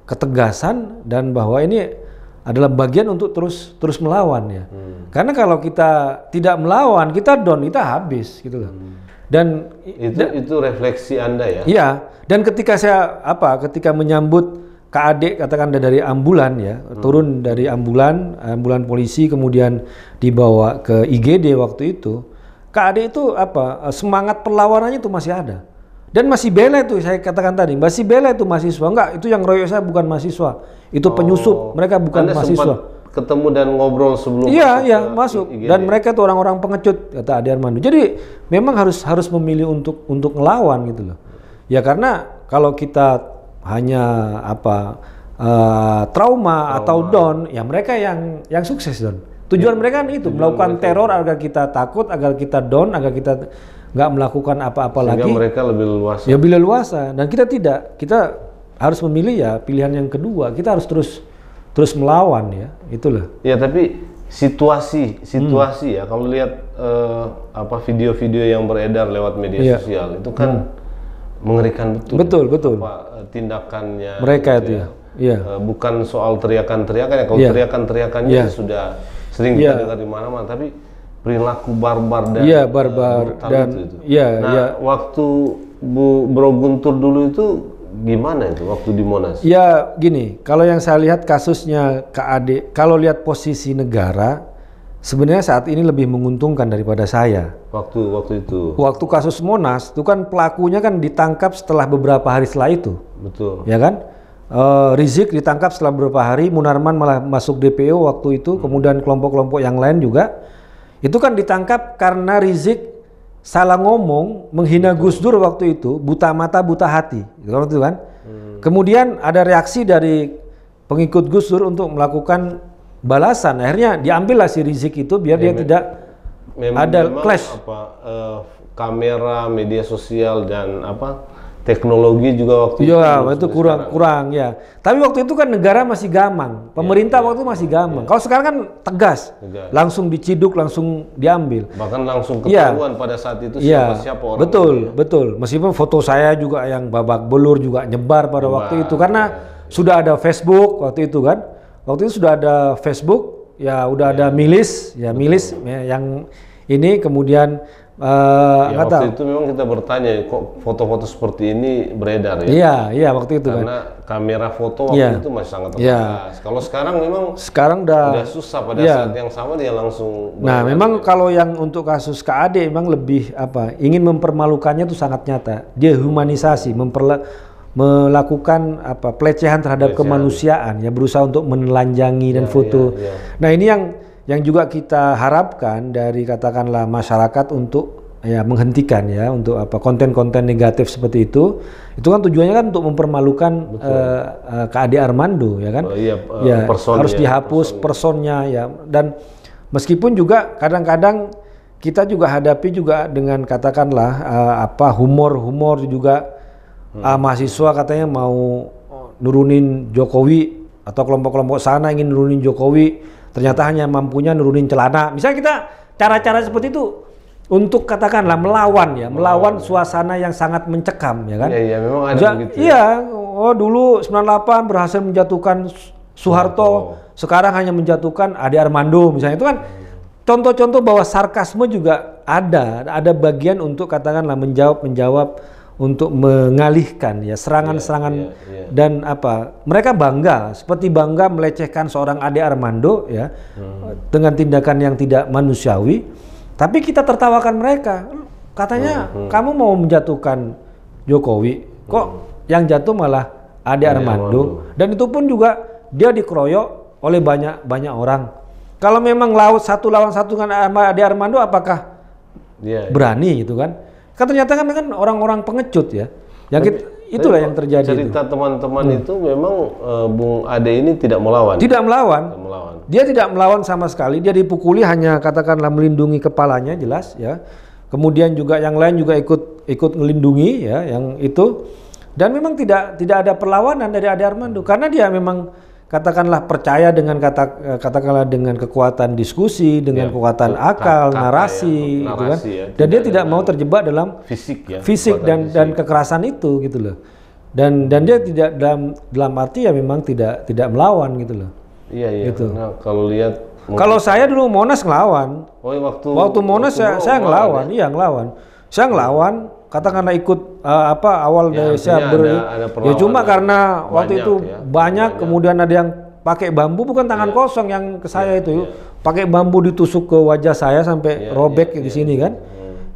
Speaker 1: ketegasan, dan bahwa ini adalah bagian untuk terus melawan ya. Karena kalau kita tidak melawan, kita down, kita habis gitu loh. Dan
Speaker 2: itu refleksi Anda ya.
Speaker 1: Iya. Dan ketika ketika menyambut Kak Ade katakan dari ambulan ya, turun dari ambulan polisi kemudian dibawa ke IGD waktu itu. Kak Ade itu semangat perlawanannya itu masih ada. Dan masih bela itu saya katakan tadi, masih bela itu mahasiswa. Enggak, itu yang royok saya bukan mahasiswa. Itu penyusup, mereka bukan
Speaker 2: Anda
Speaker 1: mahasiswa.
Speaker 2: Sempat ketemu dan ngobrol sebelum
Speaker 1: masuk. Dan mereka itu orang-orang pengecut kata Ade Armando. Jadi memang harus memilih untuk ngelawan gitu loh. Ya karena kalau kita hanya trauma atau down, ya mereka yang sukses Don. Tujuan mereka kan itu melakukan teror agar kita takut, agar kita down, agar kita nggak melakukan apa-apa lagi.
Speaker 2: Sehingga mereka lebih leluasa.
Speaker 1: Ya lebih leluasa. Dan kita tidak. Kita harus memilih ya pilihan yang kedua. Kita harus terus melawan ya. Itulah.
Speaker 2: Ya tapi situasi ya kalau lihat video-video yang beredar lewat media sosial itu kan mengerikan betul.
Speaker 1: Betul.
Speaker 2: Tindakannya
Speaker 1: mereka itu ya.
Speaker 2: Bukan soal teriakan-teriakan ya. Kalau teriakan-teriakannya sudah sering kita dengar di mana-mana, tapi perilaku barbar dan
Speaker 1: barbar dan
Speaker 2: itu. Waktu Bro Guntur dulu itu gimana itu waktu di Monas?
Speaker 1: Ya gini, kalau yang saya lihat kasusnya Kak Ade, kalau lihat posisi negara sebenarnya saat ini lebih menguntungkan daripada saya.
Speaker 2: Waktu itu.
Speaker 1: Waktu kasus Monas itu kan pelakunya kan ditangkap setelah beberapa hari setelah itu.
Speaker 2: Betul.
Speaker 1: Ya kan? Rizik ditangkap setelah beberapa hari, Munarman malah masuk DPO waktu itu, kemudian kelompok-kelompok yang lain juga. Itu kan ditangkap karena Rizik salah ngomong, menghina Gus Dur waktu itu, buta mata, buta hati. Gitu kan? Kemudian ada reaksi dari pengikut Gus Dur untuk melakukan balasan. Akhirnya diambillah si Rizik itu biar dia tidak ada clash.
Speaker 2: Kamera, media sosial dan teknologi juga waktu
Speaker 1: itu kurang ya. Tapi waktu itu kan negara masih gamang, pemerintah waktu itu masih gamang. Kalau sekarang kan tegas, langsung diciduk, langsung diambil.
Speaker 2: Bahkan langsung ketahuan pada saat itu siapa orang.
Speaker 1: Betul. Meskipun foto saya juga yang babak belur juga nyebar pada waktu itu karena sudah ada Facebook waktu itu kan. Waktu itu sudah ada Facebook, ya udah ada milis yang ini kemudian
Speaker 2: Ya, waktu itu memang kita bertanya, kok foto-foto seperti ini beredar ya?
Speaker 1: Iya waktu itu
Speaker 2: karena kamera foto waktu itu masih sangat terbatas. Kalau sekarang memang udah susah pada saat yang sama dia langsung beredar.
Speaker 1: Nah, memang kalau yang untuk kasus KAD memang lebih ingin mempermalukannya itu sangat nyata. Dehumanisasi, melakukan pelecehan terhadap kemanusiaan, ya berusaha untuk menelanjangi dan foto. Nah, ini yang juga kita harapkan dari katakanlah masyarakat untuk menghentikan ya untuk konten-konten negatif seperti itu kan tujuannya kan untuk mempermalukan Ade Armando ya kan. Harus dihapus personnya ya. Dan meskipun juga kadang-kadang kita juga hadapi juga dengan katakanlah humor juga mahasiswa katanya mau nurunin Jokowi atau kelompok-kelompok sana ingin nurunin Jokowi, ternyata hanya mampunya nurunin celana. Misalnya kita cara-cara seperti itu untuk katakanlah melawan suasana yang sangat mencekam ya kan.
Speaker 2: Iya memang ada begitu.
Speaker 1: Iya, dulu 98 berhasil menjatuhkan Soeharto, sekarang hanya menjatuhkan Ade Armando misalnya. Itu kan contoh-contoh bahwa sarkasme juga ada bagian untuk katakanlah menjawab untuk mengalihkan ya serangan-serangan dan mereka seperti bangga melecehkan seorang Ade Armando ya dengan tindakan yang tidak manusiawi, tapi kita tertawakan mereka katanya kamu mau menjatuhkan Jokowi kok yang jatuh malah Ade Armando. Dan itu pun juga dia dikeroyok oleh banyak orang. Kalau memang satu lawan satu dengan Ade Armando apakah berani gitu kan? Kan ternyata kan orang-orang pengecut ya. Itulah yang terjadi.
Speaker 2: Cerita teman-teman itu memang Bung Ade ini tidak melawan.
Speaker 1: Tidak melawan. Dia tidak melawan sama sekali. Dia dipukuli hanya katakanlah melindungi kepalanya jelas ya. Kemudian juga yang lain juga ikut melindungi ya yang itu. Dan memang tidak ada perlawanan dari Ade Armando karena dia memang katakanlah percaya dengan katakanlah dengan kekuatan diskusi, dengan kekuatan akal, narasi gitu kan. Dan dia tidak mau terjebak dalam fisik dan kekerasan itu gitu loh. Dan dia tidak dalam arti ya memang tidak melawan gitu loh.
Speaker 2: Iya.
Speaker 1: Gitu.
Speaker 2: Nah, kalau lihat
Speaker 1: kalau saya dulu Monas ngelawan.
Speaker 2: Waktu
Speaker 1: Monas saya ngelawan, ngelawan. Saya ngelawan katakanlah ikut awal dari saya ya cuma karena waktu itu banyak kemudian ada yang pakai bambu, bukan tangan kosong yang ke saya itu pakai bambu ditusuk ke wajah saya sampai robek di sini kan.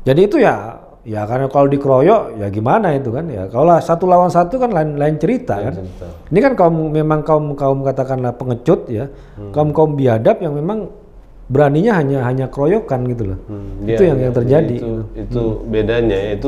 Speaker 1: Jadi itu ya karena kalau dikeroyok ya gimana itu kan ya, kalau satu lawan satu kan lain cerita kan. Ini kan kaum katakanlah pengecut ya, kaum biadab yang memang beraninya hanya keroyokan gitu loh. Itu yang terjadi.
Speaker 2: Itu bedanya. Itu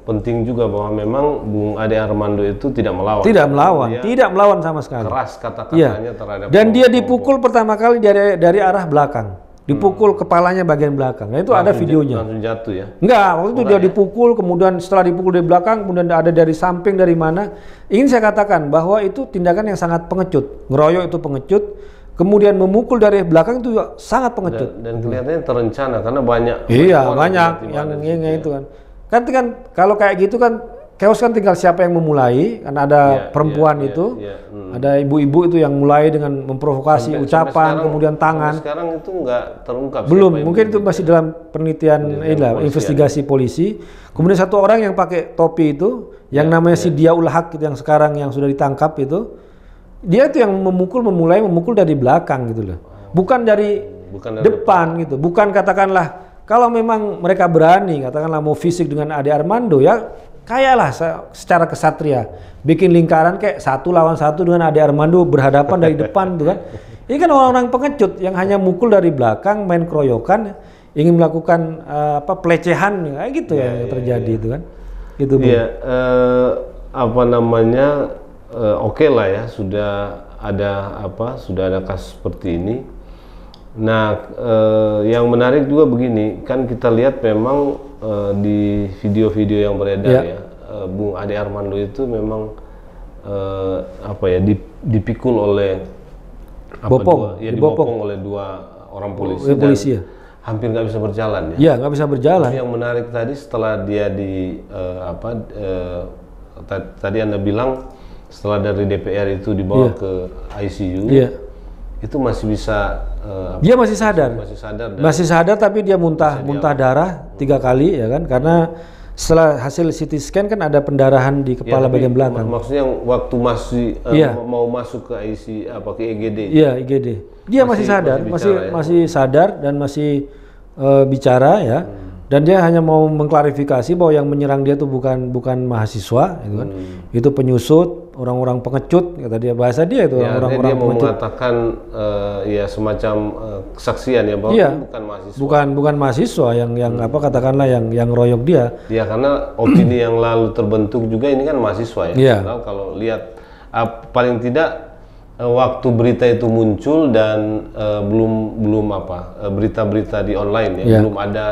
Speaker 2: penting juga bahwa memang Bung Ade Armando itu tidak melawan.
Speaker 1: Tidak melawan sama sekali.
Speaker 2: Keras kata-katanya terhadap.
Speaker 1: Dan dia dipukul pertama kali dari arah belakang. Dipukul kepalanya bagian belakang. Nah, itu ada videonya.
Speaker 2: Langsung jatuh ya?
Speaker 1: Enggak, waktu itu dia dipukul, kemudian setelah dipukul dari belakang, kemudian ada dari samping, dari mana. Ingin saya katakan bahwa itu tindakan yang sangat pengecut. Ngeroyok itu pengecut. Kemudian memukul dari belakang itu sangat pengecut.
Speaker 2: Dan kelihatannya terencana karena banyak.
Speaker 1: Banyak yang itu kan. Kan kalau kayak gitu kan chaos kan tinggal siapa yang memulai. Kan ada perempuan itu, ada ibu-ibu itu yang mulai dengan memprovokasi ucapan, kemudian tangan.
Speaker 2: Sekarang itu nggak terungkap.
Speaker 1: Belum, mungkin itu masih dalam penelitian investigasi polisi. Kemudian satu orang yang pakai topi itu, yang namanya si Diaul Haq yang sekarang yang sudah ditangkap itu. Dia itu yang mulai memukul dari belakang gitu loh. Bukan dari depan gitu. Bukan katakanlah kalau memang mereka berani katakanlah mau fisik dengan Ade Armando ya kayalah secara kesatria. Bikin lingkaran kayak satu lawan satu dengan Ade Armando berhadapan dari depan tuh kan. Ini kan orang-orang pengecut yang hanya mukul dari belakang, main keroyokan, ingin melakukan pelecehan kayak gitu yang terjadi itu kan. Gitu Bu.
Speaker 2: Iya, oke lah ya, sudah ada kasus seperti ini. Nah, yang menarik juga begini, kan kita lihat memang di video-video yang beredar Bung Ade Armando itu memang dipikul oleh dibopong oleh dua orang polisi dan hampir nggak bisa berjalan ya.
Speaker 1: Iya, nggak bisa berjalan.
Speaker 2: Yang menarik tadi setelah dia tadi Anda bilang setelah dari DPR itu dibawa ke ICU, itu masih bisa
Speaker 1: dia masih sadar. Masih sadar tapi dia muntah darah 3 kali ya kan, karena setelah hasil CT scan kan ada pendarahan di kepala bagian belakang.
Speaker 2: Maksudnya waktu masih mau masuk ke IC ke IGD.
Speaker 1: Iya, IGD. Dia masih sadar, masih sadar dan masih bicara ya. Dan dia hanya mau mengklarifikasi bahwa yang menyerang dia itu bukan mahasiswa, gitu kan. Itu penyusut, orang-orang pengecut, kata dia, bahasa dia itu
Speaker 2: ya,
Speaker 1: orang-orang
Speaker 2: pengecut. Dia mau mengatakan ya semacam kesaksian ya bahwa bukan mahasiswa.
Speaker 1: Bukan mahasiswa yang apa katakanlah yang royok dia.
Speaker 2: Ya karena opini yang lalu terbentuk juga ini kan mahasiswa ya. Kalau lihat paling tidak waktu berita itu muncul dan belum berita-berita di online ya, belum ada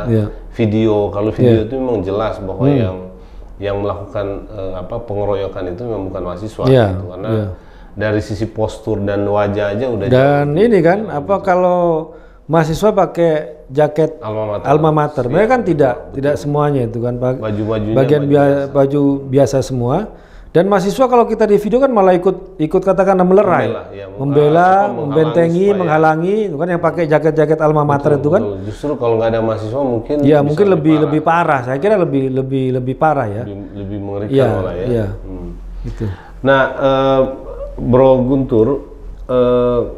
Speaker 2: video. Kalau video itu memang jelas bahwa yang melakukan pengeroyokan itu memang bukan mahasiswa gitu. Karena dari sisi postur dan wajah aja udah
Speaker 1: dan ini kan kalau mahasiswa pakai jaket alma mater. Mereka kan tidak semuanya itu kan, bagian baju biasa semua. Dan mahasiswa kalau kita di video kan malah ikut katakanlah melerai, membela, membentengi, menghalangi, itu kan yang pakai jaket alma mater itu kan.
Speaker 2: Justru kalau nggak ada mahasiswa mungkin
Speaker 1: mungkin lebih parah. Saya kira lebih parah ya.
Speaker 2: Lebih mengerikan malah ya.
Speaker 1: Iya. Gitu.
Speaker 2: Nah, Bro Guntur,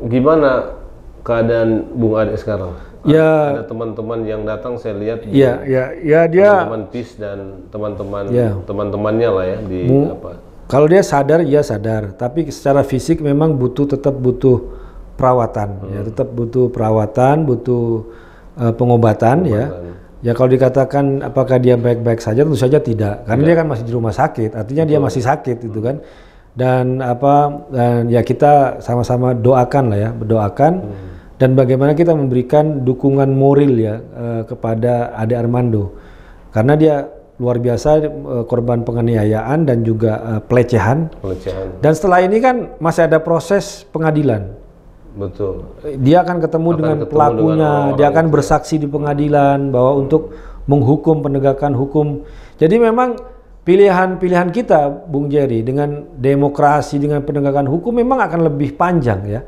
Speaker 2: gimana keadaan Bung Ade sekarang? Ada teman-teman yang datang, saya lihat.
Speaker 1: Dia
Speaker 2: teman-teman PIS dan teman-temannya lah ya di
Speaker 1: Kalau dia sadar, tapi secara fisik memang tetap butuh perawatan, tetap butuh perawatan, butuh pengobatan ya. Ya kalau dikatakan apakah dia baik-baik saja, tentu saja tidak, karena dia kan masih di rumah sakit, artinya dia masih sakit itu kan. Dan ya kita sama-sama doakan lah ya, berdoakan. Dan bagaimana kita memberikan dukungan moral ya kepada Ade Armando, karena dia luar biasa korban penganiayaan dan juga pelecehan. Dan setelah ini kan masih ada proses pengadilan.
Speaker 2: Betul.
Speaker 1: Dia akan ketemu dengan pelakunya, dia akan bersaksi di pengadilan bahwa untuk menghukum, penegakan hukum. Jadi memang pilihan kita, Bung Jerry, dengan demokrasi, dengan penegakan hukum memang akan lebih panjang ya.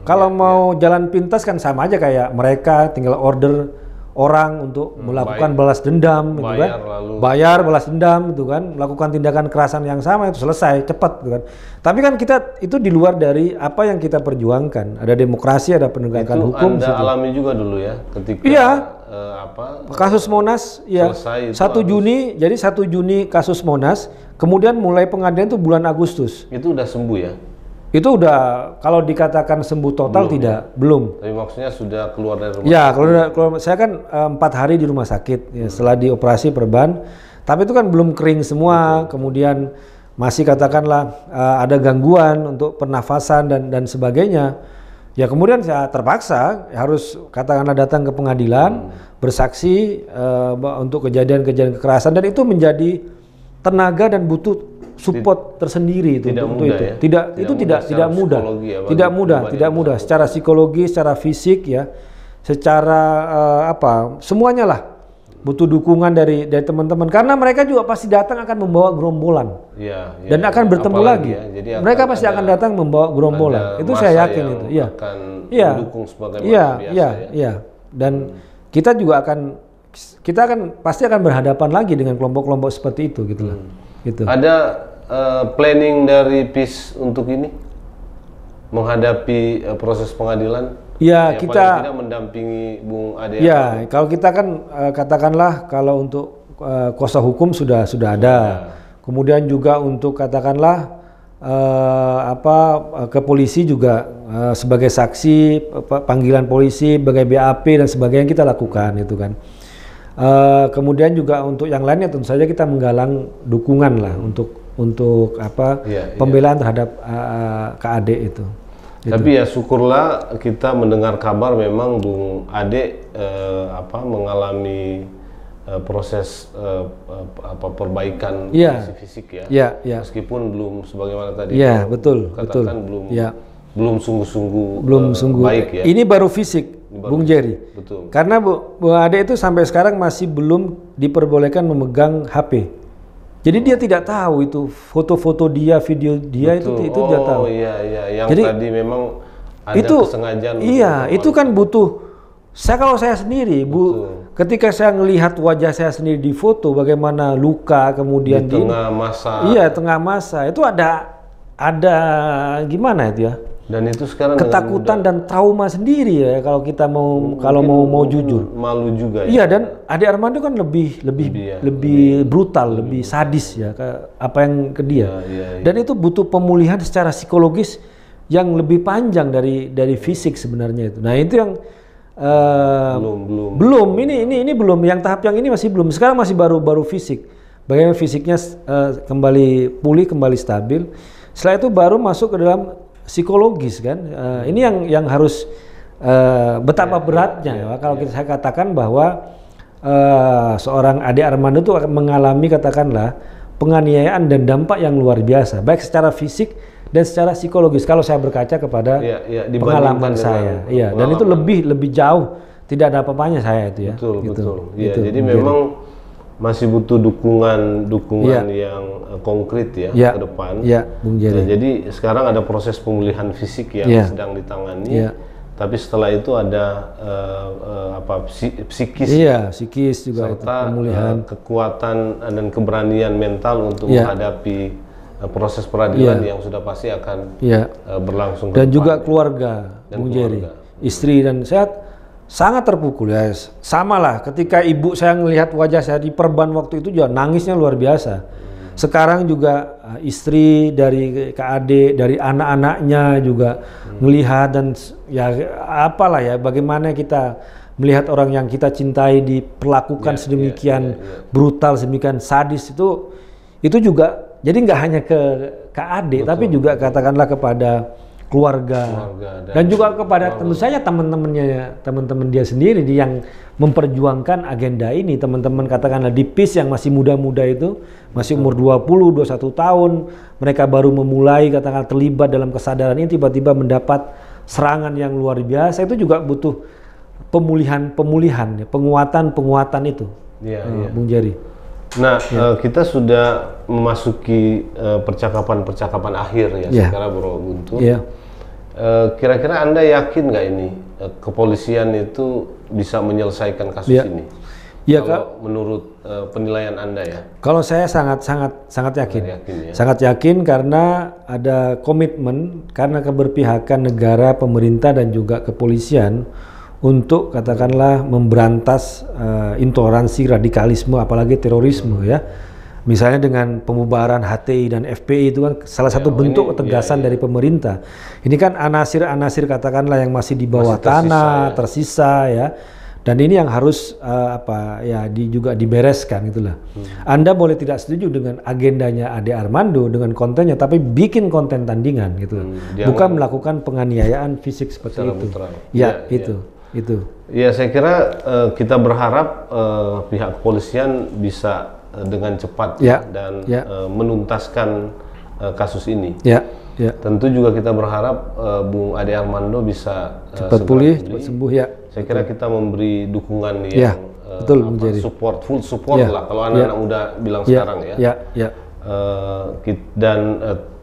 Speaker 1: Kalau mau jalan pintas kan sama aja kayak mereka, tinggal order orang untuk melakukan balas dendam, gitu kan? Bayar balas dendam, itu kan? Melakukan tindakan kekerasan yang sama itu selesai cepat, gitu kan? Tapi kan kita itu di luar dari apa yang kita perjuangkan. Ada demokrasi, ada penegakan hukum.
Speaker 2: Anda alami juga dulu ya, ketika
Speaker 1: kasus Monas, ya 1 Juni, jadi 1 Juni kasus Monas, kemudian mulai pengadilan itu bulan Agustus.
Speaker 2: Itu udah sembuh ya?
Speaker 1: Itu udah, kalau dikatakan sembuh total belum.
Speaker 2: Tapi maksudnya sudah keluar dari rumah?
Speaker 1: Ya, kalau saya kan 4 hari di rumah sakit ya, setelah dioperasi perban. Tapi itu kan belum kering semua. Kemudian masih katakanlah ada gangguan untuk pernafasan dan sebagainya. Ya kemudian saya terpaksa harus katakanlah datang ke pengadilan, bersaksi untuk kejadian-kejadian kekerasan, dan itu menjadi tenaga dan butuh support tersendiri itu. Tidak mudah secara psikologi, secara fisik ya, secara semuanya lah butuh dukungan dari teman-teman, karena mereka juga pasti datang akan membawa gerombolan dan akan bertemu lagi. Jadi mereka pasti akan datang membawa gerombolan. Itu saya yakin itu.
Speaker 2: Mendukung sebagaimana biasa.
Speaker 1: Dan kita juga pasti akan berhadapan lagi dengan kelompok-kelompok seperti itu gitu lah. Gitu.
Speaker 2: Ada planning dari PIS untuk ini menghadapi proses pengadilan?
Speaker 1: Ya, kita
Speaker 2: tidak mendampingi Bung Ade.
Speaker 1: Ya, kalau kita kan katakanlah kalau untuk kuasa hukum sudah ada. Kemudian juga untuk katakanlah ke polisi juga sebagai saksi, panggilan polisi, sebagai BAP dan sebagainya kita lakukan itu kan. Kemudian juga untuk yang lainnya tentu saja kita menggalang dukungan lah untuk pembelaan terhadap KAD itu.
Speaker 2: Tapi ya syukurlah kita mendengar kabar memang Bung Ade mengalami proses perbaikan kondisi fisik ya. Meskipun belum sebagaimana tadi katakan belum sungguh-sungguh baik ya.
Speaker 1: Ini baru fisik, Bung Jerry.
Speaker 2: Betul.
Speaker 1: Karena Bung Ade itu sampai sekarang masih belum diperbolehkan memegang HP. Jadi dia tidak tahu itu foto-foto dia, video dia. Betul. itu dia tahu.
Speaker 2: Iya. Yang jadi, tadi memang ada kesengajaan.
Speaker 1: Iya, itu kan butuh. Kalau saya sendiri, ketika saya melihat wajah saya sendiri di foto, bagaimana luka kemudian
Speaker 2: di tengah masa.
Speaker 1: Iya, tengah masa itu ada gimana itu ya?
Speaker 2: Dan itu sekarang
Speaker 1: ketakutan dan trauma sendiri ya kalau kita mau jujur.
Speaker 2: Malu juga.
Speaker 1: Iya, dan Ade Armando kan lebih brutal, lebih sadis ya apa yang ke dia. Dan itu butuh pemulihan secara psikologis yang lebih panjang dari fisik sebenarnya itu. Nah, itu yang belum ini belum, yang tahap yang ini masih belum. Sekarang masih baru fisik. Bagaimana fisiknya kembali pulih, kembali stabil. Setelah itu baru masuk ke dalam psikologis kan. Ini yang harus betapa beratnya ya. Kalau saya katakan bahwa seorang Ade Armando itu akan mengalami katakanlah penganiayaan dan dampak yang luar biasa, baik secara fisik dan secara psikologis kalau saya berkaca kepada pengalaman saya. Iya, dan itu lebih jauh, tidak ada apa-apanya saya itu ya.
Speaker 2: Betul. Iya, jadi memang masih butuh dukungan yang konkret ya ke depan.
Speaker 1: Iya, Bung Jerry.
Speaker 2: Jadi sekarang ada proses pemulihan fisik yang sedang ditangani. Tapi setelah itu ada psikis.
Speaker 1: Iya, psikis juga
Speaker 2: serta
Speaker 1: pemulihan,
Speaker 2: kekuatan dan keberanian mental untuk menghadapi proses peradilan yang sudah pasti akan berlangsung.
Speaker 1: Dan juga keluarga, Bung Jerry, istri dan saya sangat terpukul ya. Sama lah ketika ibu saya melihat wajah saya di perban waktu itu juga nangisnya luar biasa. Sekarang juga istri dari KAD, dari anak-anaknya juga melihat dan ya apalah ya, bagaimana kita melihat orang yang kita cintai diperlakukan sedemikian brutal, sedemikian sadis itu juga. Jadi nggak hanya ke KAD, tapi juga katakanlah kepada keluarga dan juga kepada tentu saja teman-teman dia sendiri yang memperjuangkan agenda ini. Teman-teman katakanlah di PIS yang masih muda-muda itu, masih umur 20, 21 tahun, mereka baru memulai katakanlah terlibat dalam kesadaran ini, tiba-tiba mendapat serangan yang luar biasa. Itu juga butuh pemulihan, penguatan itu. Bung Jerry.
Speaker 2: Nah, kita sudah memasuki percakapan akhir ya sekarang Bro Guntur. Kira-kira Anda yakin nggak ini kepolisian itu bisa menyelesaikan kasus ini? Ya, kalau menurut penilaian Anda ya?
Speaker 1: Kalau saya sangat yakin. Sangat yakin karena ada komitmen, karena keberpihakan negara, pemerintah dan juga kepolisian untuk katakanlah memberantas intoleransi, radikalisme, apalagi terorisme ya. Misalnya dengan pembubaran HTI dan FPI itu kan salah satu bentuk ketegasan dari pemerintah. Ini kan anasir-anasir katakanlah yang masih di bawah tanah, tersisa ya. Dan ini yang harus juga dibereskan gitulah. Anda boleh tidak setuju dengan agendanya Ade Armando dengan kontennya, tapi bikin konten tandingan gitu. Bukan melakukan penganiayaan fisik seperti itu. Itu.
Speaker 2: Ya, saya kira kita berharap pihak kepolisian bisa dengan cepat dan menuntaskan kasus ini. Tentu juga kita berharap Bung Ade Armando bisa
Speaker 1: cepat pulih, cepat sembuh ya.
Speaker 2: Saya kira kita memberi dukungan yang full support lah kalau anak-anak muda bilang sekarang ya. Dan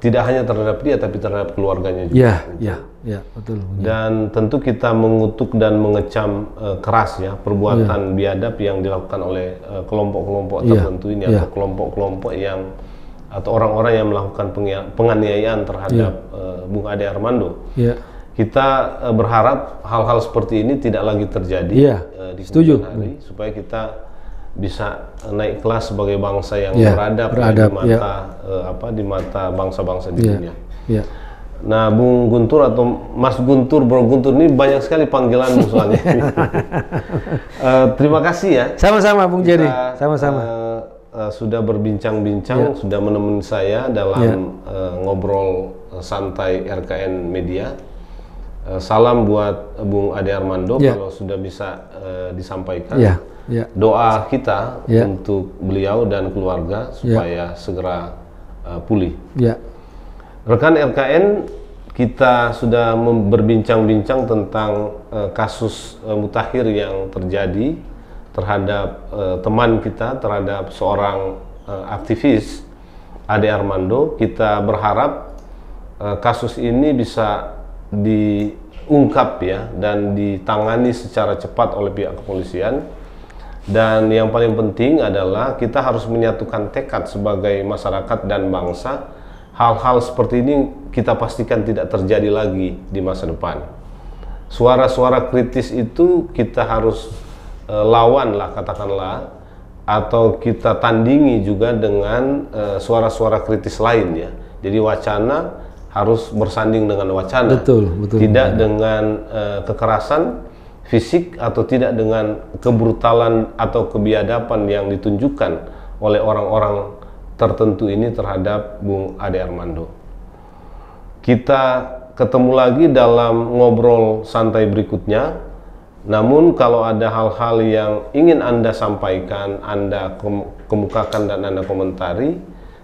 Speaker 2: tidak hanya terhadap dia tapi terhadap keluarganya juga.
Speaker 1: Betul.
Speaker 2: Dan tentu kita mengutuk dan mengecam keras ya perbuatan biadab yang dilakukan oleh kelompok-kelompok tertentu ini atau kelompok-kelompok yang atau orang-orang yang melakukan penganiayaan terhadap Bung Ade Armando. Kita berharap hal-hal seperti ini tidak lagi terjadi di kemudian hari, supaya kita bisa naik kelas sebagai bangsa yang beradab di mata bangsa-bangsa di dunia. Nah, Bung Guntur atau Mas Guntur, Bro Guntur, ini banyak sekali panggilan soalnya. Terima kasih ya.
Speaker 1: Sama-sama Bung Jerry. Sama-sama.
Speaker 2: Sudah berbincang-bincang, sudah menemani saya dalam ngobrol santai RKN Media. Salam buat Bung Ade Armando kalau sudah bisa disampaikan. Doa kita untuk beliau dan keluarga supaya segera pulih. Rekan RKN, kita sudah berbincang-bincang tentang kasus mutakhir yang terjadi terhadap teman kita, terhadap seorang aktivis Ade Armando. Kita berharap kasus ini bisa diungkap ya dan ditangani secara cepat oleh pihak kepolisian. Dan yang paling penting adalah kita harus menyatukan tekad sebagai masyarakat dan bangsa. Hal-hal seperti ini kita pastikan tidak terjadi lagi di masa depan. Suara-suara kritis itu kita harus lawan lah, katakanlah, atau kita tandingi juga dengan suara-suara kritis lain ya. Jadi wacana harus bersanding dengan wacana,
Speaker 1: betul,
Speaker 2: tidak dengan kekerasan fisik atau tidak dengan kebrutalan atau kebiadaban yang ditunjukkan oleh orang-orang tertentu ini terhadap Bung Ade Armando. Kita ketemu lagi dalam ngobrol santai berikutnya. Namun kalau ada hal-hal yang ingin Anda sampaikan, Anda kemukakan dan Anda komentari,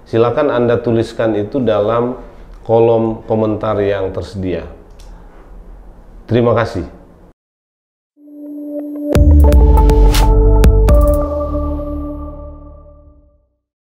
Speaker 2: silakan Anda tuliskan itu dalam kolom komentar yang tersedia. Terima kasih.